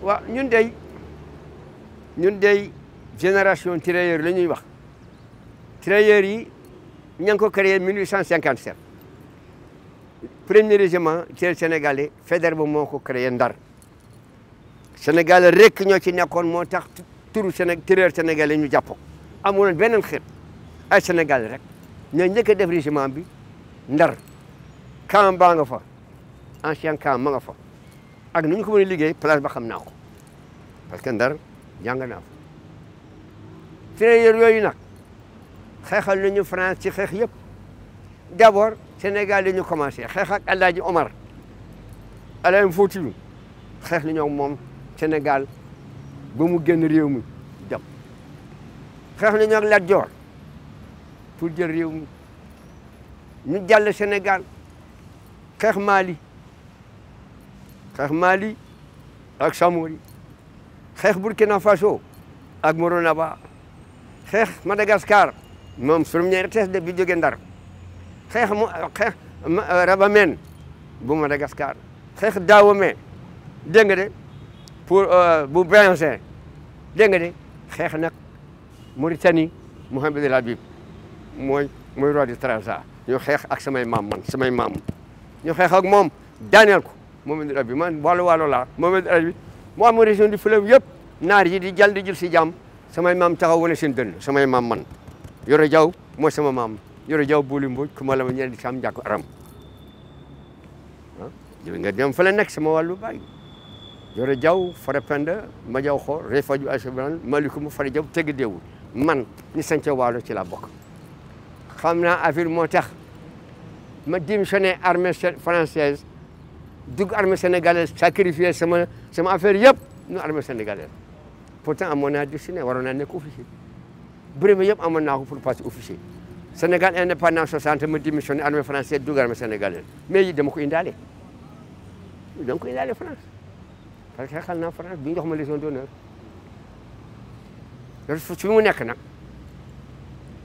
waaw ñun dey génération tirailleurs la ñuy wax tirailleurs yi ña ngi ko créé 1857 premier régiment tir sénégalais Faidherbe ba moo ko créé Ndar Sénégal rek ñoo ci nekkoon moo tax turu tireur sénégalais ñu jàpp ko amuloon beneen xeet ay Sénégal rek ñoo njëkk a def régiment bi Ndar camp baa nga fa ancien camp ma nga fa ak nu ñu ko mën a liggéey place ba xam naa ko parce que Ndar jàng naa fa tirailleurs yooyu nag xeexal nañu France ci xeex yëpp d'abord Sénégal la ñu commencé xeex ak El Hadj Omar Alain Foutiyou xeex nañu ak moom Sénégal ba mu génn réew mi dem xeex nañu ak Lat Dior pour jël réew mi ñu jàll Sénégal xeex Mali ak Samori xeex Burkina Faso ak Moronaba xeex Madagascar moom première test de bi jóge Ndar xeex Rabamen bu Madagascar xeex Dahomey dégg nga de pour bu Béhanzin dégg nga de xeex nag Mauritanie Mohamed El Habib mooy roi de Trarza ñu xeex ak samay maam ñu xeex ak moom daaneel ko Mohamed El Habib man wàllu laa Mohamed El Habib mu am région du fleuve yëpp naar yi di jàll di jël si jàmm samay maam taxaw wane seen dënn samay maam man Yoro Diaw mooy sama maam Yoro Diaw Buli Mbodj ku ma la ma ñeen di sam njàkk aram nga dem fa la nekk sama wàllu baay Yoro Diaw Farapenda ma Diaw Xor Refaju Asebran Malikum Fara Diaw tegg deewul man ni sance waalo ci la bokk xam naa affaire moo tax ma démissionné armée française dugg armée sénégalaise sacrifié sama affaire yëpp ñu armée sénégalaise pourtant amoon naa destiné waroon naa nekk officier brevet yëpp amoon naa ko pour passer officier Sénégal indépendance 60 ma démissionné armée française dugg armée sénégalaise mais yi dama ko indaale France parce que xel naa France bi ñu jox ma légion d'honneur fi mu nekk nag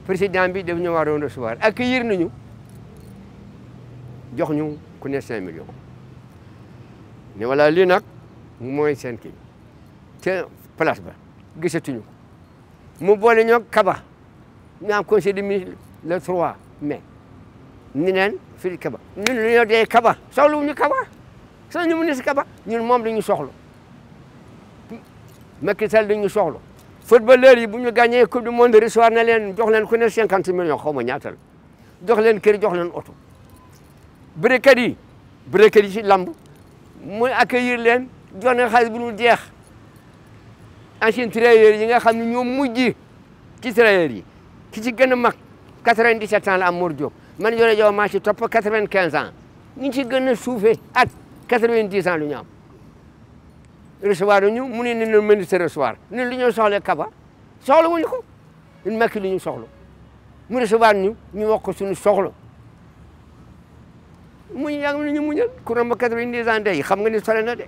président bi daf ñu waroon recevoir accueillir nañu jox ñu ku ne 5 millions ne voilà lii nag mooy seen kii te place ba gisatuñu ko mu boole ñoo Kaba ñu am conseil des ministres le 3 mai ni neen fii Kaba ñun lu ñoo dee Kaba soxlawuñu Kaba soxla ñu ministre Kaba ñun moom dañu soxla Macky Sall dañu soxla footballeurs yi bu ñu gagné coupe du monde recevoir na leen jox leen ku ne 50 millions xaw ma ñaatal jox leen kër jox leen oto bërekat yi ci lamb muy accueillir leen jox na xaalis bu dul jeex ancien tirailleurs yi nga xam ne ñoo mujj ci tirailleurs yi ki ci gën a mag 97 ans la am Mor Diop man Yoro Diaw maa ci topp 95 ans ñu ci gën a suufee at 90 ans lu ñu am recevoir ñu mu ne ni ñu ministre recevoir ñun li ñu soxla Kaba soxla wuñu ko ñun Macky li ñu soxla mu recevoir ñu wax ko suñu soxla mu yàgg nañu muñal ku romb 90 ans day xam nga ni sore na de